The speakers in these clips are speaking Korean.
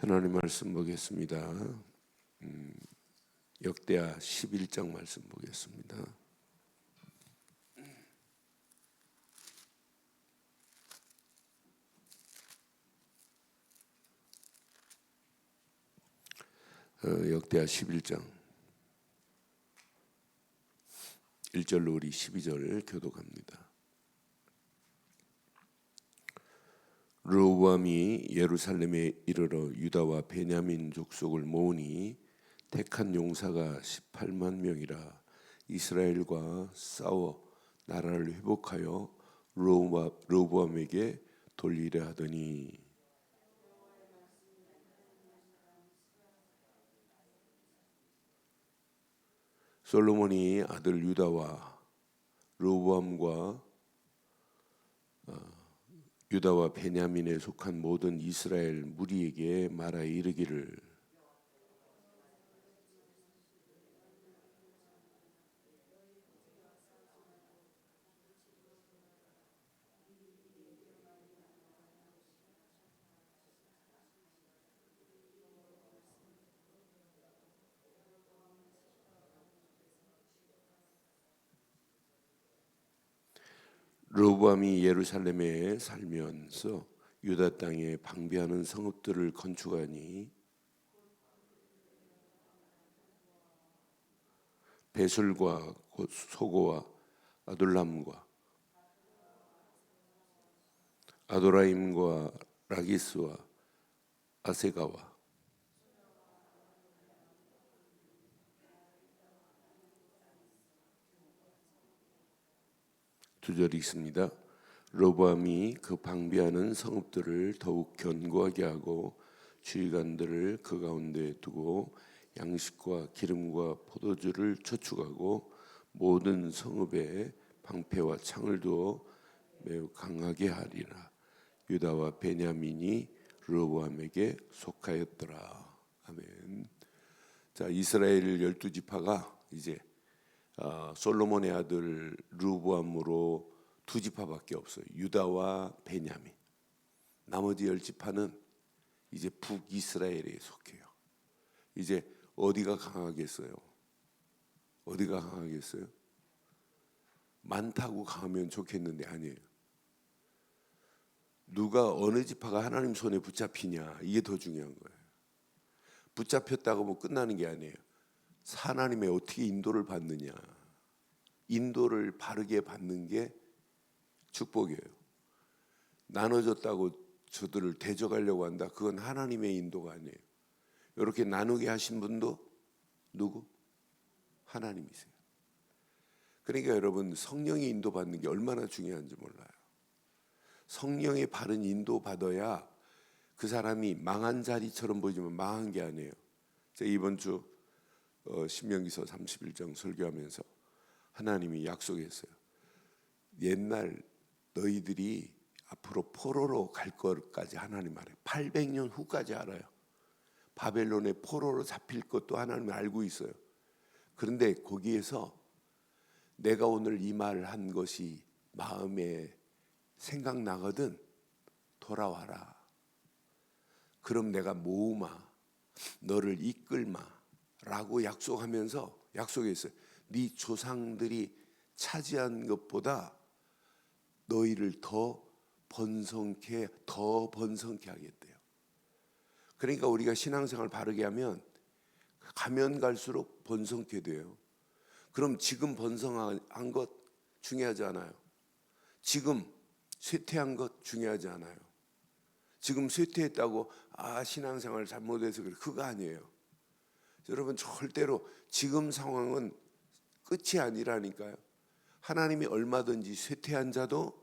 하나님 말씀 보겠습니다. 역대하 11장 말씀 보겠습니다. 역대하 11장 1절로 우리 12절 교독합니다. 르호보암이 예루살렘에 이르러 유다와 베냐민 족속을 모으니 택한 용사가 18만 명이라. 이스라엘과 싸워 나라를 회복하여 르호보암에게 돌리려 하더니 솔로몬이 아들 유다와 르호보암과 유다와 베냐민에 속한 모든 이스라엘 무리에게 말하 이르기를 르호보암이 예루살렘에 살면서 유다 땅에 방비하는 성읍들을 건축하니 베술과 소고와 아둘람과 아도라임과 라기스와 아세가와 두 절이 있습니다. 르호보암이 그 방비하는 성읍들을 더욱 견고하게 하고 주의관들을 그 가운데 두고 양식과 기름과 포도주를 저축하고 모든 성읍에 방패와 창을 두어 매우 강하게 하리라. 유다와 베냐민이 르호보암에게 속하였더라. 아멘. 자, 이스라엘 12지파가 이제 솔로몬의 아들 르호보암으로 두 지파밖에 없어요. 유다와 베냐민. 나머지 10지파는 이제 북이스라엘에 속해요. 이제 어디가 강하겠어요? 어디가 강하겠어요? 많다고 강하면 좋겠는데 아니에요. 누가 어느 지파가 하나님 손에 붙잡히냐, 이게 더 중요한 거예요. 붙잡혔다고 뭐 끝나는 게 아니에요. 하나님의 어떻게 인도를 받느냐, 인도를 바르게 받는 게 축복이에요. 나눠졌다고 저들을 대적하려고 한다, 그건 하나님의 인도가 아니에요. 이렇게 나누게 하신 분도 누구? 하나님이세요. 그러니까 여러분, 성령의 인도받는 게 얼마나 중요한지 몰라요. 성령의 바른 인도 받아야 그 사람이 망한 자리처럼 보이지만 망한 게 아니에요. 제가 이번 주 신명기서 31장 설교하면서 하나님이 약속했어요. 옛날 너희들이 앞으로 포로로 갈 것까지 하나님 알아요. 800년 후까지 알아요. 바벨론의 포로로 잡힐 것도 하나님이 알고 있어요. 그런데 거기에서 내가 오늘 이 말을 한 것이 마음에 생각나거든, 돌아와라. 그럼 내가 모으마, 너를 이끌마 라고 약속했어요. 네 조상들이 차지한 것보다 너희를 더 번성케 하겠대요. 그러니까 우리가 신앙생활 바르게 하면 가면 갈수록 번성케 돼요. 그럼 지금 번성한 것 중요하지 않아요. 지금 쇠퇴한 것 중요하지 않아요. 지금 쇠퇴했다고 신앙생활 잘못해서 그래, 그거 아니에요. 여러분, 절대로 지금 상황은 끝이 아니라니까요. 하나님이 얼마든지 쇠퇴한 자도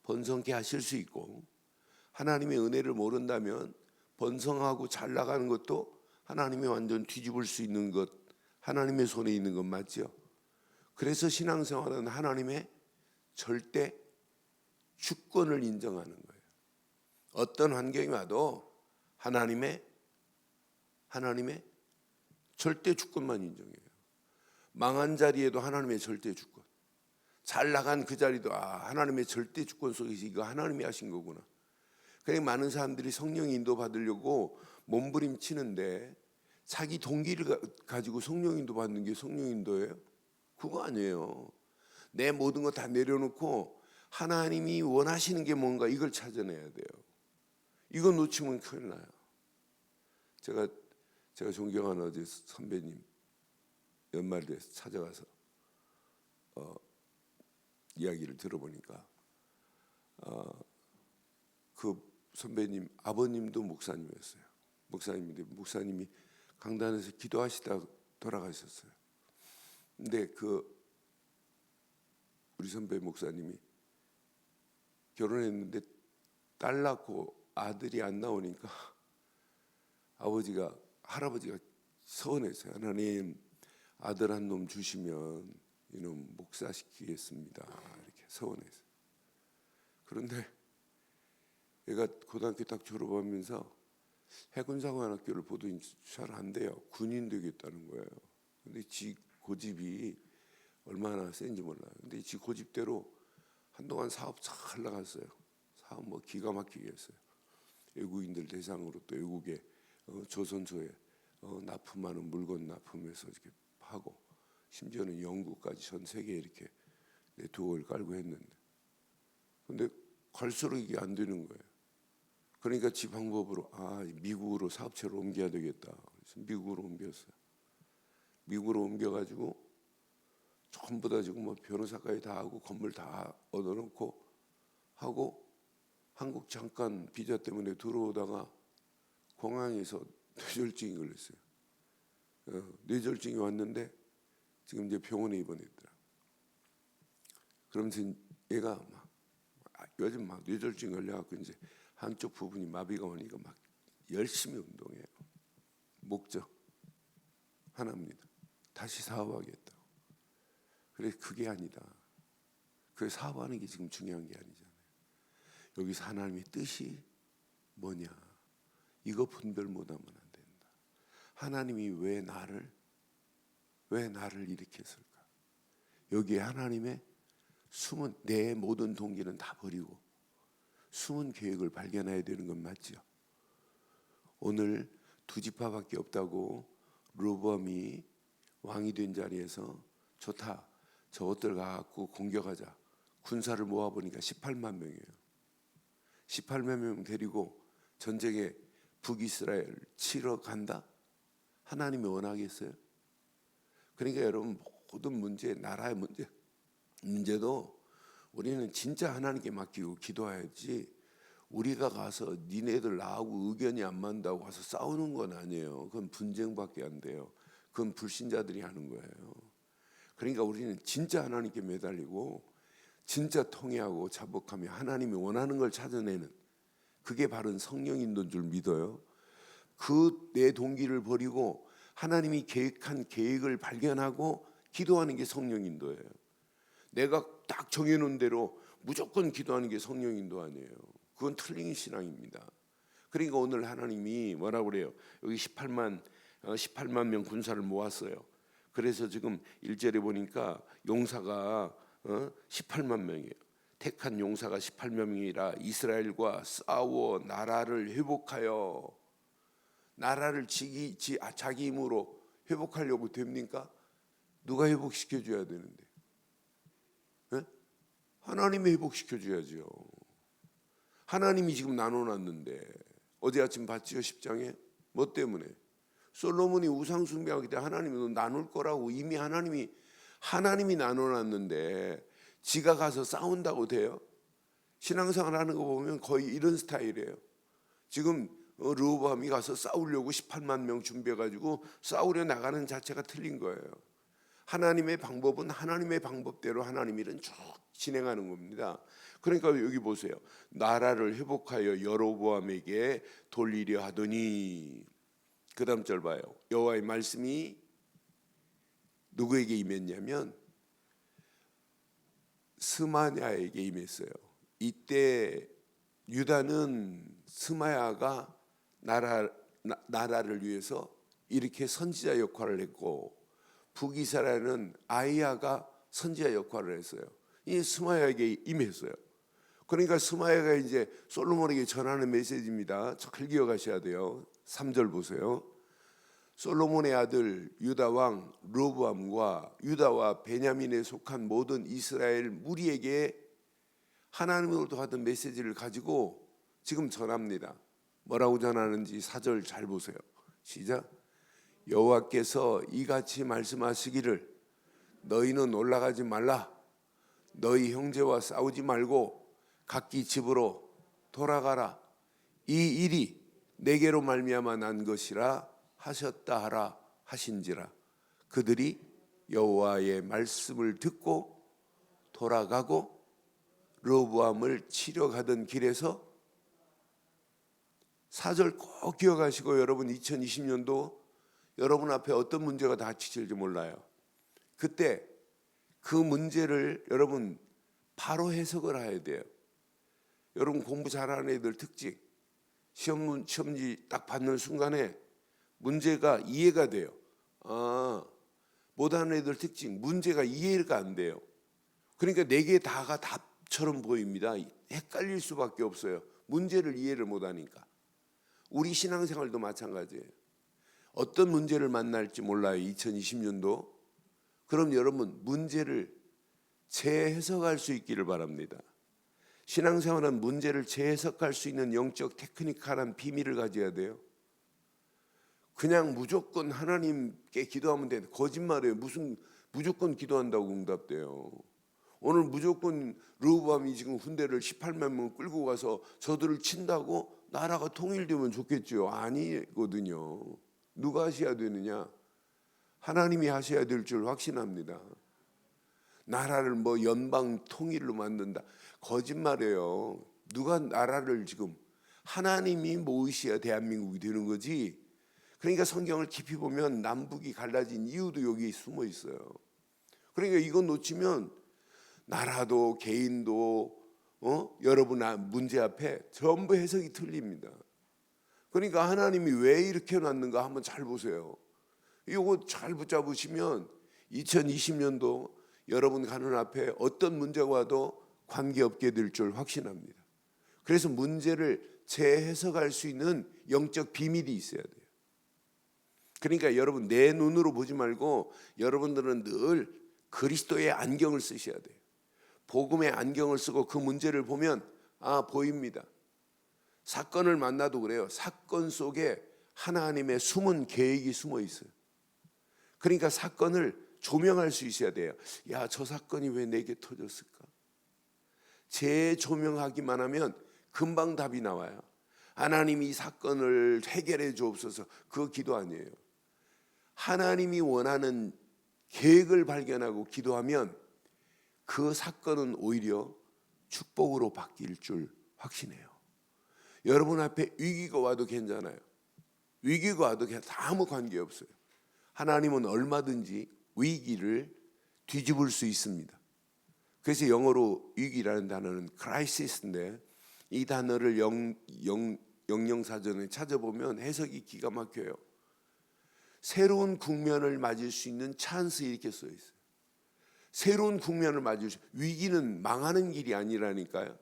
번성케 하실 수 있고, 하나님의 은혜를 모른다면 번성하고 잘 나가는 것도 하나님이 완전 뒤집을 수 있는 것, 하나님의 손에 있는 것 맞죠? 그래서 신앙생활은 하나님의 절대 주권을 인정하는 거예요. 어떤 환경이 와도 하나님의 절대 주권만 인정해요. 망한 자리에도 하나님의 절대 주권, 잘 나간 그 자리도 하나님의 절대 주권 속에서 이거 하나님이 하신 거구나. 그러니까 많은 사람들이 성령 인도 받으려고 몸부림치는데 자기 동기를 가지고 성령 인도 받는 게 성령 인도예요? 그거 아니에요. 내 모든 거 다 내려놓고 하나님이 원하시는 게 뭔가 이걸 찾아내야 돼요. 이거 놓치면 큰일 나요. 제가 존경하는 어제 선배님 연말에 찾아가서 이야기를 들어보니까 그 선배님 아버님도 목사님이었어요. 목사님인데 목사님이 강단에서 기도하시다 돌아가셨어요. 근데 우리 선배 목사님이 결혼했는데 딸 낳고 아들이 안 나오니까 할아버지가 서운했어요. 하나님, 아들 한 놈 주시면 이놈 목사시키겠습니다. 이렇게 서운했어요. 그런데 얘가 고등학교 딱 졸업하면서 해군사관학교를 보더니 잘 안 돼요. 군인 되겠다는 거예요. 근데 지 고집이 얼마나 센지 몰라요. 근데 지 고집대로 한동안 사업 잘 나갔어요. 사업 뭐 기가 막히게 했어요. 외국인들 대상으로 또 외국에 조선소에 납품하는 물건 납품해서 이렇게 하고, 심지어는 영국까지 전 세계에 이렇게 네트워크를 깔고 했는데, 근데 갈수록 이게 안 되는 거예요. 그러니까 지 방법으로 미국으로 사업체를 옮겨야 되겠다. 그래서 미국으로 옮겼어요. 미국으로 옮겨가지고 전부 다 지금 뭐 변호사까지 다 하고 건물 다 얻어놓고 하고, 한국 잠깐 비자 때문에 들어오다가 공항에서 뇌졸중이 걸렸어요. 뇌졸중이 왔는데 지금 이제 병원에 입원했더라. 그러면서 얘가 요즘 막 뇌졸중 걸려갖고 이제 한쪽 부분이 마비가 오니까 막 열심히 운동해요. 목적 하나입니다. 다시 사업하겠다고. 그래, 그게 아니다. 그 사업하는 게 지금 중요한 게 아니잖아요. 여기서 하나님의 뜻이 뭐냐, 이거 분별 못하면 안 된다. 하나님이 왜 나를 이렇게 했을까? 여기에 하나님의 숨은, 내 모든 동기는 다 버리고 숨은 계획을 발견해야 되는 건 맞죠? 오늘 두 지파밖에 없다고 르호보암이 왕이 된 자리에서 좋다, 저것들 가갖고 공격하자. 군사를 모아보니까 18만 명이에요. 18만 명 데리고 전쟁에 북이스라엘 치러 간다? 하나님이 원하겠어요? 그러니까 여러분, 모든 문제, 나라의 문제도 우리는 진짜 하나님께 맡기고 기도해야지, 우리가 가서 니네들 나하고 의견이 안 맞는다고 가서 싸우는 건 아니에요. 그건 분쟁밖에 안 돼요. 그건 불신자들이 하는 거예요. 그러니까 우리는 진짜 하나님께 매달리고 진짜 통회하고 자복하며 하나님이 원하는 걸 찾아내는, 그게 바른 성령 인도인 줄 믿어요. 그 내 동기를 버리고 하나님이 계획한 계획을 발견하고 기도하는 게 성령 인도예요. 내가 딱 정해놓은 대로 무조건 기도하는 게 성령 인도 아니에요. 그건 틀린 신앙입니다. 그러니까 오늘 하나님이 뭐라고 그래요? 여기 18만 명 군사를 모았어요. 그래서 지금 1절에 보니까 용사가 18만 명이에요. 택한 용사가 18만 명이라 이스라엘과 싸워 나라를 회복하여, 나라를 자기 힘으로 회복하려고 됩니까? 누가 회복시켜 줘야 되는데? 네? 하나님이 회복시켜 줘야죠. 하나님이 지금 나눠놨는데, 어제 아침 봤지요? 10장에 뭐 때문에? 솔로몬이 우상 숭배하기 때문에 하나님이 나눌 거라고 이미 하나님이 나눠놨는데 지가 가서 싸운다고 돼요? 신앙생활 하는 거 보면 거의 이런 스타일이에요. 지금 르호보암이 가서 싸우려고 18만 명 준비해가지고 싸우려 나가는 자체가 틀린 거예요. 하나님의 방법은 하나님의 방법대로 하나님 일은 쭉 진행하는 겁니다. 그러니까 여기 보세요. 나라를 회복하여 여로보암에게 돌리려 하더니, 그 다음 절 봐요. 여호와의 말씀이 누구에게 임했냐면 스마야에게 임했어요. 이때 유다는 스마야가 나라를 위해서 이렇게 선지자 역할을 했고, 북이스라엘은 아이야가 선지자 역할을 했어요. 이 스마야에게 임했어요. 그러니까 스마야가 이제 솔로몬에게 전하는 메시지입니다. 잘 기억하셔야 돼요. 3절 보세요. 솔로몬의 아들 유다 왕 르호보암과 유다와 베냐민에 속한 모든 이스라엘 무리에게 하나님으로부터 받은 메시지를 가지고 지금 전합니다. 뭐라고 전하는지 4절 잘 보세요. 시작. 여호와께서 이같이 말씀하시기를 너희는 올라가지 말라. 너희 형제와 싸우지 말고 각기 집으로 돌아가라. 이 일이 내게로 말미암아 난 것이라 하셨다 하라 하신지라. 그들이 여호와의 말씀을 듣고 돌아가고 르호보암을 치러 가던 길에서 4절 꼭 기억하시고 여러분 2020년도 여러분 앞에 어떤 문제가 닥칠지 몰라요. 그때 그 문제를 여러분 바로 해석을 해야 돼요. 여러분 공부 잘하는 애들 특징 시험지 딱 받는 순간에 문제가 이해가 돼요. 못하는 애들 특징 문제가 이해가 안 돼요. 그러니까 4개 다가 답처럼 보입니다. 헷갈릴 수밖에 없어요. 문제를 이해를 못하니까. 우리 신앙생활도 마찬가지예요. 어떤 문제를 만날지 몰라요. 2020년도. 그럼 여러분 문제를 재해석할 수 있기를 바랍니다. 신앙생활은 문제를 재해석할 수 있는 영적 테크니컬한 비밀을 가져야 돼요. 그냥 무조건 하나님께 기도하면 돼. 거짓말이에요. 무슨 무조건 기도한다고 응답돼요. 오늘 무조건 르호보암이 지금 군대를 18만 명 끌고 가서 저들을 친다고 나라가 통일되면 좋겠죠. 아니거든요. 누가 하셔야 되느냐? 하나님이 하셔야 될 줄 확신합니다. 나라를 뭐 연방 통일로 만든다. 거짓말이에요. 누가 나라를 지금 하나님이 모으셔야 대한민국이 되는 거지. 그러니까 성경을 깊이 보면 남북이 갈라진 이유도 여기 숨어 있어요. 그러니까 이거 놓치면 나라도 개인도 여러분 문제 앞에 전부 해석이 틀립니다. 그러니까 하나님이 왜 이렇게 놨는가 한번 잘 보세요. 이거 잘 붙잡으시면 2020년도 여러분 가는 앞에 어떤 문제가 와도 관계없게 될 줄 확신합니다. 그래서 문제를 재해석할 수 있는 영적 비밀이 있어야 돼요. 그러니까 여러분 내 눈으로 보지 말고 여러분들은 늘 그리스도의 안경을 쓰셔야 돼요. 복음의 안경을 쓰고 그 문제를 보면 보입니다. 사건을 만나도 그래요. 사건 속에 하나님의 숨은 계획이 숨어 있어요. 그러니까 사건을 조명할 수 있어야 돼요. 야, 저 사건이 왜 내게 터졌을까? 재조명하기만 하면 금방 답이 나와요. 하나님이 이 사건을 해결해 주옵소서. 그 기도 아니에요. 하나님이 원하는 계획을 발견하고 기도하면 그 사건은 오히려 축복으로 바뀔 줄 확신해요. 여러분 앞에 위기가 와도 괜찮아요. 위기가 와도 아무 관계없어요. 하나님은 얼마든지 위기를 뒤집을 수 있습니다. 그래서 영어로 위기라는 단어는 crisis인데 이 단어를 영영사전에 찾아보면 해석이 기가 막혀요. 새로운 국면을 맞을 수 있는 찬스 이렇게 써 있어요. 새로운 국면을 맞을 수 위기는 망하는 길이 아니라니까요.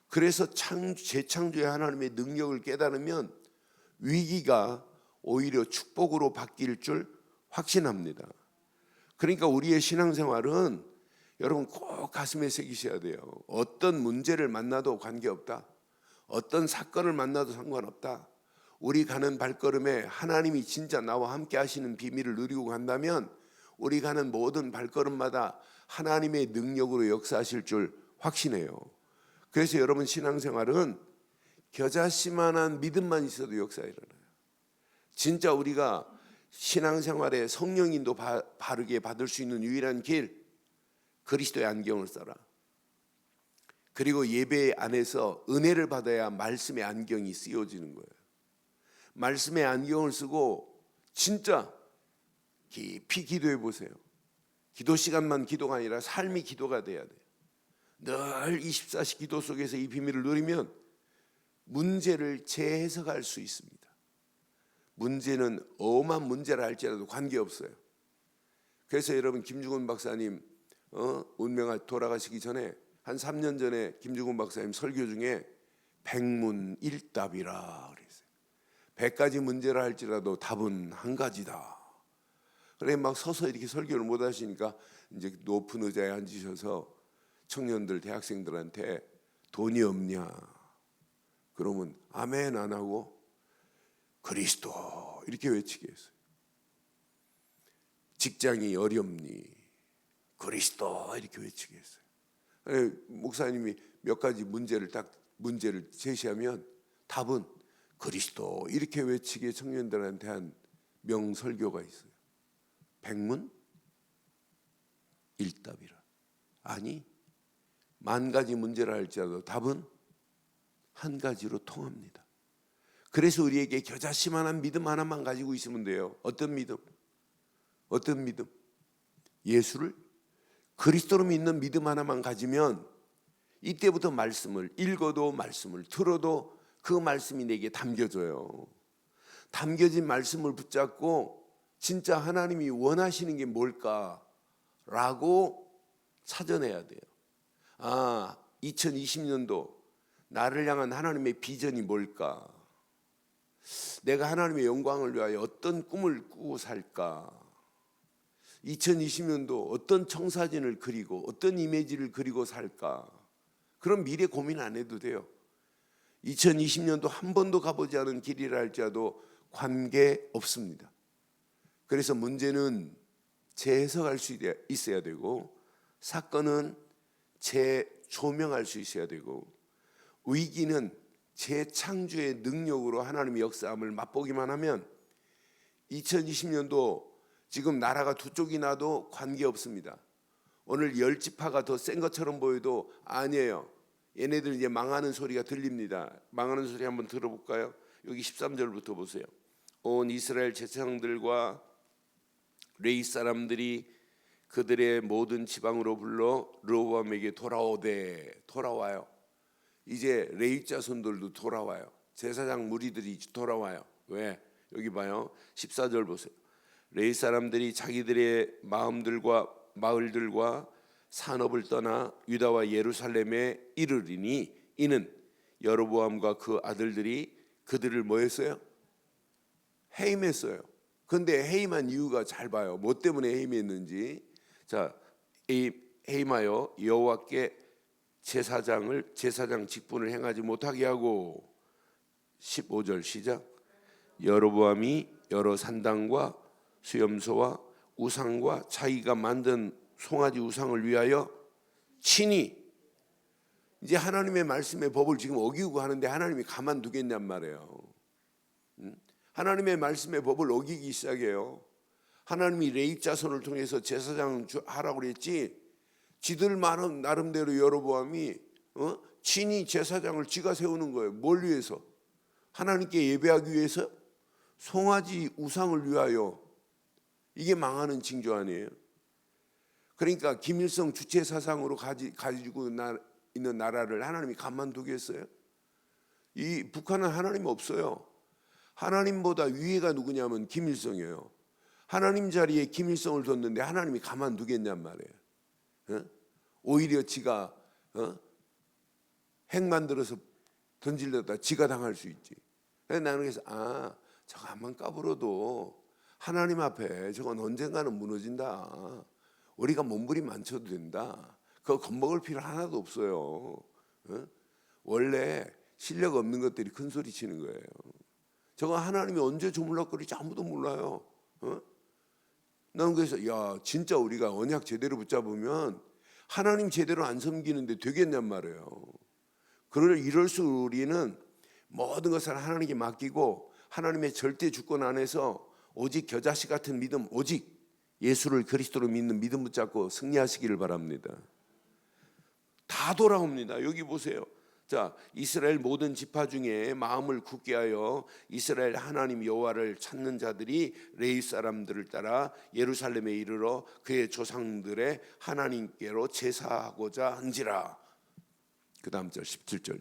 그래서 재창조의 하나님의 능력을 깨달으면 위기가 오히려 축복으로 바뀔 줄 확신합니다. 그러니까 우리의 신앙생활은 여러분 꼭 가슴에 새기셔야 돼요. 어떤 문제를 만나도 관계없다. 어떤 사건을 만나도 상관없다. 우리 가는 발걸음에 하나님이 진짜 나와 함께 하시는 비밀을 누리고 간다면 우리 가는 모든 발걸음마다 하나님의 능력으로 역사하실 줄 확신해요. 그래서 여러분 신앙생활은 겨자씨만한 믿음만 있어도 역사 일어나요. 진짜 우리가 신앙생활에 성령인도 바르게 받을 수 있는 유일한 길, 그리스도의 안경을 써라. 그리고 예배 안에서 은혜를 받아야 말씀의 안경이 쓰여지는 거예요. 말씀의 안경을 쓰고 진짜 깊이 기도해 보세요. 기도 시간만 기도가 아니라 삶이 기도가 돼야 돼요. 늘 24시 기도 속에서 이 비밀을 누리면 문제를 재해석할 수 있습니다. 문제는 엄한 문제라 할지라도 관계없어요. 그래서 여러분 김중훈 박사님 운명을 돌아가시기 전에 한 3년 전에 김중훈 박사님 설교 중에 백문일답이라 그랬어요. 100가지 문제라 할지라도 답은 한 가지다. 그래 막 서서 이렇게 설교를 못 하시니까 이제 높은 의자에 앉으셔서 청년들 대학생들한테 돈이 없냐 그러면 아멘 안 하고 그리스도 이렇게 외치게 했어요. 직장이 어렵니 그리스도 이렇게 외치게 했어요. 목사님이 몇 가지 문제를 제시하면 답은 그리스도 이렇게 외치게 청년들한테 한 명설교가 있어요. 백문 일답이라. 아니 10,000가지 문제라 할지라도 답은 한 가지로 통합니다. 그래서 우리에게 겨자씨만한 믿음 하나만 가지고 있으면 돼요. 어떤 믿음? 어떤 믿음? 예수를 그리스도로 믿는 믿음 하나만 가지면 이때부터 말씀을 읽어도 말씀을 들어도 그 말씀이 내게 담겨져요. 담겨진 말씀을 붙잡고 진짜 하나님이 원하시는 게 뭘까라고 찾아내야 돼요. 2020년도 나를 향한 하나님의 비전이 뭘까? 내가 하나님의 영광을 위하여 어떤 꿈을 꾸고 살까? 2020년도 어떤 청사진을 그리고 어떤 이미지를 그리고 살까? 그런 미래 고민 안 해도 돼요. 2020년도 한 번도 가보지 않은 길이라 할지라도 관계 없습니다. 그래서 문제는 재해석할 수 있어야 되고 사건은 재조명할 수 있어야 되고 위기는 재창조의 능력으로 하나님의 역사함을 맛보기만 하면 2020년도 지금 나라가 두 쪽이 나도 관계없습니다. 오늘 열지파가 더 센 것처럼 보여도 아니에요. 얘네들 이제 망하는 소리가 들립니다. 망하는 소리 한번 들어볼까요? 여기 13절부터 보세요. 온 이스라엘 제사장들과 레위 사람들이 그들의 모든 지방으로 불러 르호보암에게 돌아와요. 이제 레위 자손들도 돌아와요. 제사장 무리들이 돌아와요. 왜? 여기 봐요. 14절 보세요. 레위 사람들이 자기들의 마을들과 산업을 떠나 유다와 예루살렘에 이르리니 이는 여로보암과 그 아들들이 그들을 뭐 했어요? 해임했어요. 그런데 해임한 이유가 잘 봐요. 뭐 때문에 해임했는지. 자, 해임하여 여호와께 제사장 직분을 행하지 못하게 하고 15절 시작. 여로보암이 여러 산당과 수염소와 우상과 자기가 만든 송아지 우상을 위하여 친히 이제 하나님의 말씀의 법을 지금 어기고 하는데 하나님이 가만두겠냔 말이에요. 하나님의 말씀의 법을 어기기 시작해요. 하나님이 레위 자손을 통해서 제사장 하라고 그랬지 지들 나름대로 여로보암이 친히 제사장을 지가 세우는 거예요. 뭘 위해서? 하나님께 예배하기 위해서? 송아지 우상을 위하여. 이게 망하는 징조 아니에요? 그러니까 김일성 주체 사상으로 가지고 있는 나라를 하나님이 가만두겠어요? 이 북한은 하나님 없어요. 하나님보다 위에가 누구냐면 김일성이에요. 하나님 자리에 김일성을 뒀는데 하나님이 가만두겠냔 말이에요. 오히려 지가 핵 만들어서 던지려다 지가 당할 수 있지. 나는 그래서 저거 한번 까불어도 하나님 앞에 저건 언젠가는 무너진다. 우리가 몸부림 안 쳐도 된다. 그거 겁먹을 필요 하나도 없어요. 원래 실력 없는 것들이 큰 소리 치는 거예요. 저거 하나님이 언제 조물락거릴지 아무도 몰라요. 나는 그래서 진짜 우리가 언약 제대로 붙잡으면 하나님 제대로 안 섬기는데 되겠냔 말이에요. 이럴수록 우리는 모든 것을 하나님께 맡기고 하나님의 절대 주권 안에서 오직 겨자씨 같은 믿음, 오직 예수를 그리스도로 믿는 믿음 붙잡고 승리하시기를 바랍니다. 다 돌아옵니다. 여기 보세요. 자, 이스라엘 모든 지파 중에 마음을 굳게 하여 이스라엘 하나님 여호와를 찾는 자들이 레위 사람들을 따라 예루살렘에 이르러 그의 조상들의 하나님께로 제사하고자 한지라. 그 다음 절 17절.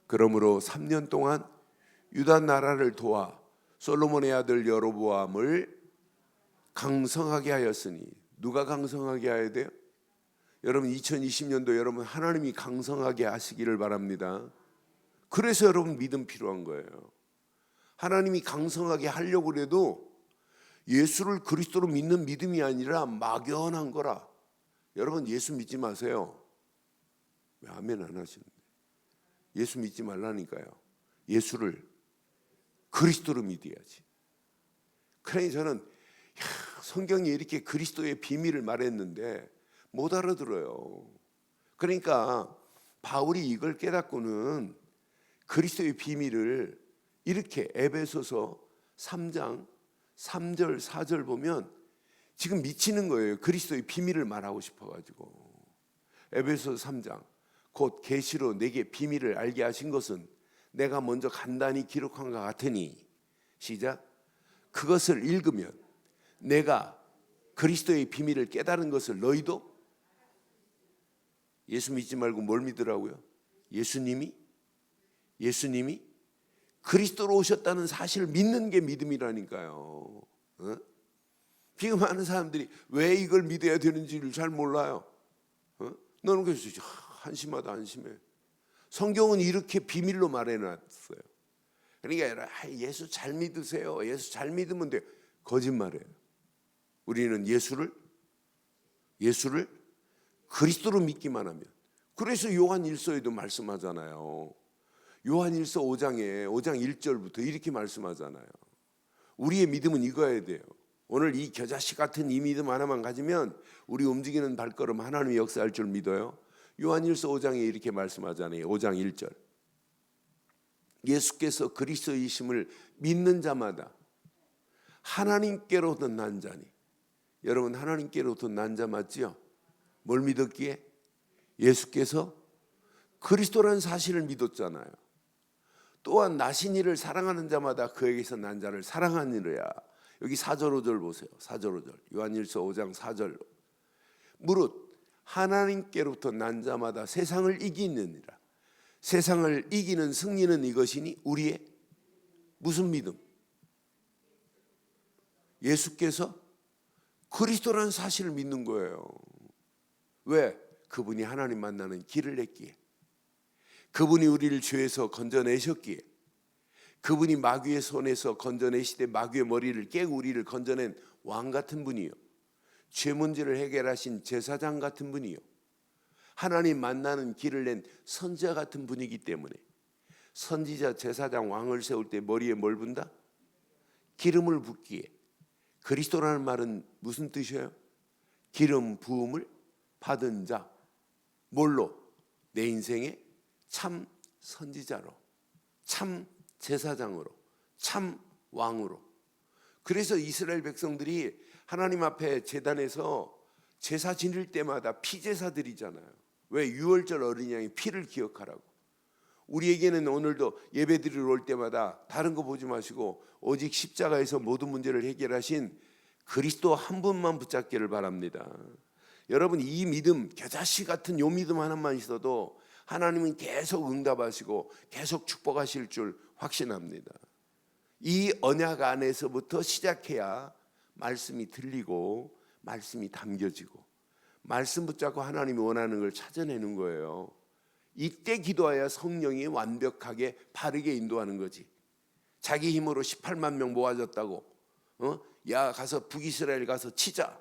그러므로 3년 동안 유다 나라를 도와 솔로몬의 아들 여로보암을 강성하게 하였으니 누가 강성하게 해야 돼요? 여러분 2020년도 여러분 하나님이 강성하게 하시기를 바랍니다. 그래서 여러분 믿음 필요한 거예요. 하나님이 강성하게 하려고 해도 예수를 그리스도로 믿는 믿음이 아니라 막연한 거라. 여러분 예수 믿지 마세요. 왜 아멘 안 하시는데? 예수 믿지 말라니까요. 예수를 그리스도로 믿어야지. 그러니 저는 성경이 이렇게 그리스도의 비밀을 말했는데 못 알아들어요. 그러니까 바울이 이걸 깨닫고는 그리스도의 비밀을 이렇게 에베소서 3장 3절 4절 보면 지금 미치는 거예요. 그리스도의 비밀을 말하고 싶어가지고. 에베소서 3장 곧 계시로 내게 비밀을 알게 하신 것은 내가 먼저 간단히 기록한 것 같으니 시작. 그것을 읽으면 내가 그리스도의 비밀을 깨달은 것을 너희도 예수 믿지 말고 뭘 믿으라고요? 예수님이 그리스도로 오셨다는 사실을 믿는 게 믿음이라니까요. 지금 많은 사람들이 왜 이걸 믿어야 되는지를 잘 몰라요. 너는 그래서 한심하다 한심해. 성경은 이렇게 비밀로 말해놨어요. 그러니까 예수 잘 믿으세요. 예수 잘 믿으면 돼요. 거짓말이에요. 우리는 예수를 그리스도로 믿기만 하면. 그래서 요한 1서에도 말씀하잖아요. 요한 1서 5장 1절부터 이렇게 말씀하잖아요. 우리의 믿음은 이거여야 돼요. 오늘 이 겨자씨 같은 이 믿음 하나만 가지면 우리 움직이는 발걸음 하나님이 역사할 줄 믿어요. 요한 1서 5장에 이렇게 말씀하잖아요. 5장 1절. 예수께서 그리스도이심을 믿는 자마다 하나님께로부터 난 자니. 여러분 하나님께로부터 난 자 맞지요? 뭘 믿었기에? 예수께서 그리스도라는 사실을 믿었잖아요. 또한 나신 이를 사랑하는 자마다 그에게서 난 자를 사랑하느니라. 여기 4절 5절 보세요. 4절 5절. 요한일서 5장 4절. 무릇 하나님께로부터 난 자마다 세상을 이기느니라. 세상을 이기는 승리는 이것이니 우리의 무슨 믿음? 예수께서 그리스도라는 사실을 믿는 거예요. 왜? 그분이 하나님 만나는 길을 냈기에, 그분이 우리를 죄에서 건져내셨기에, 그분이 마귀의 손에서 건져내시되 마귀의 머리를 깨고 우리를 건져낸 왕 같은 분이요, 죄 문제를 해결하신 제사장 같은 분이요, 하나님 만나는 길을 낸 선지자 같은 분이기 때문에 선지자, 제사장, 왕을 세울 때 머리에 뭘 붓다? 기름을 붓기에. 그리스도라는 말은 무슨 뜻이에요? 기름 부음을 받은 자. 뭘로? 내 인생의 참 선지자로, 참 제사장으로, 참 왕으로. 그래서 이스라엘 백성들이 하나님 앞에 제단에서 제사 지낼 때마다 피제사 드리잖아요. 왜? 유월절 어린 양의 피를 기억하라고. 우리에게는 오늘도 예배 드리러 올 때마다 다른 거 보지 마시고 오직 십자가에서 모든 문제를 해결하신 그리스도 한 분만 붙잡기를 바랍니다. 여러분 이 믿음, 겨자씨 같은 요 믿음 하나만 있어도 하나님은 계속 응답하시고 계속 축복하실 줄 확신합니다. 이 언약 안에서부터 시작해야 말씀이 들리고 말씀이 담겨지고 말씀 붙잡고 하나님이 원하는 걸 찾아내는 거예요. 이때 기도해야 성령이 완벽하게 바르게 인도하는 거지. 자기 힘으로 18만 명 모아졌다고 야 가서 북이스라엘 가서 치자.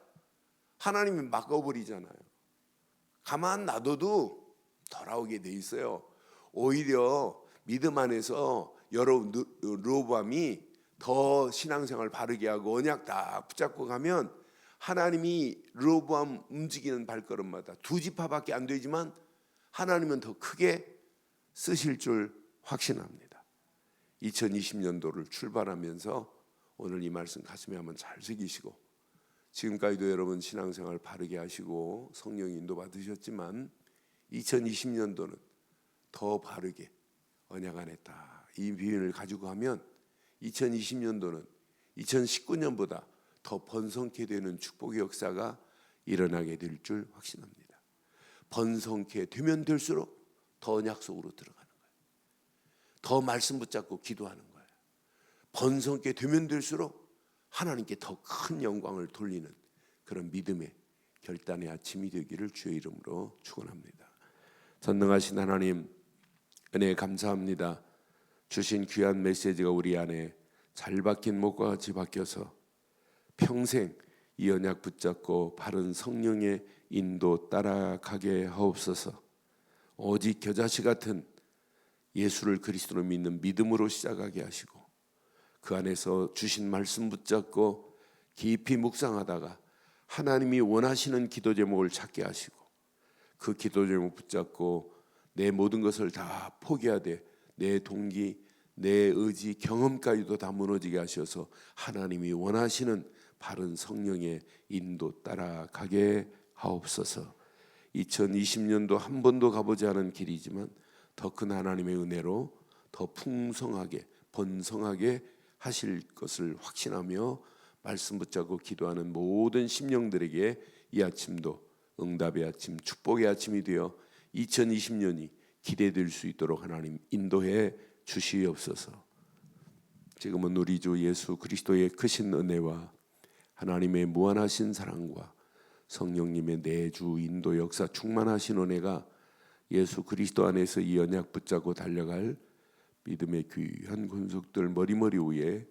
하나님이 막아버리잖아요. 가만 놔둬도 돌아오게 돼 있어요. 오히려 믿음 안에서 르호보암이 더 신앙생활 바르게 하고 언약 다 붙잡고 가면 하나님이 르호보암 움직이는 발걸음마다 두 지파밖에 안 되지만 하나님은 더 크게 쓰실 줄 확신합니다. 2020년도를 출발하면서 오늘 이 말씀 가슴에 한번 잘 새기시고, 지금까지도 여러분 신앙생활 바르게 하시고 성령 인도 받으셨지만 2020년도는 더 바르게 언약 안에 딱 이 비밀을 가지고 가면 2020년도는 2019년보다 더 번성케 되는 축복의 역사가 일어나게 될 줄 확신합니다. 번성케 되면 될수록 더 언약 속으로 들어가는 거예요. 더 말씀 붙잡고 기도하는 거예요. 번성케 되면 될수록 하나님께 더 큰 영광을 돌리는 그런 믿음의 결단의 아침이 되기를 주의 이름으로 축원합니다. 전능하신 하나님, 은혜 감사합니다. 주신 귀한 메시지가 우리 안에 잘 박힌 목과 같이 박혀서 평생 이 언약 붙잡고 바른 성령의 인도 따라가게 하옵소서. 오직 겨자씨 같은 예수를 그리스도로 믿는 믿음으로 시작하게 하시고, 그 안에서 주신 말씀 붙잡고 깊이 묵상하다가 하나님이 원하시는 기도 제목을 찾게 하시고, 그 기도 제목 붙잡고 내 모든 것을 다 포기하되 내 동기, 내 의지, 경험까지도 다 무너지게 하셔서 하나님이 원하시는 바른 성령의 인도 따라가게 하옵소서. 2020년도 한 번도 가보지 않은 길이지만 더 큰 하나님의 은혜로 더 풍성하게 번성하게 하실 것을 확신하며 말씀 붙잡고 기도하는 모든 심령들에게 이 아침도 응답의 아침, 축복의 아침이 되어 2020년이 기대될 수 있도록 하나님 인도해 주시옵소서. 지금은 우리 주 예수 그리스도의 크신 은혜와 하나님의 무한하신 사랑과 성령님의 내주 인도 역사 충만하신 은혜가 예수 그리스도 안에서 이 언약 붙잡고 달려갈 믿음의 귀한 권속들 머리머리 위에,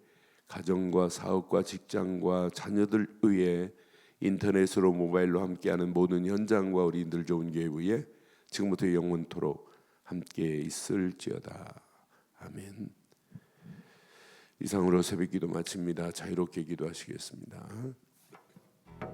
가정과 사업과 직장과 자녀들 위에, 인터넷으로 모바일로 함께하는 모든 현장과 우리 늘 좋은 교회 위에 지금부터 영원토록 함께 있을지어다. 아멘. 이상으로 새벽기도 마칩니다. 자유롭게 기도하시겠습니다.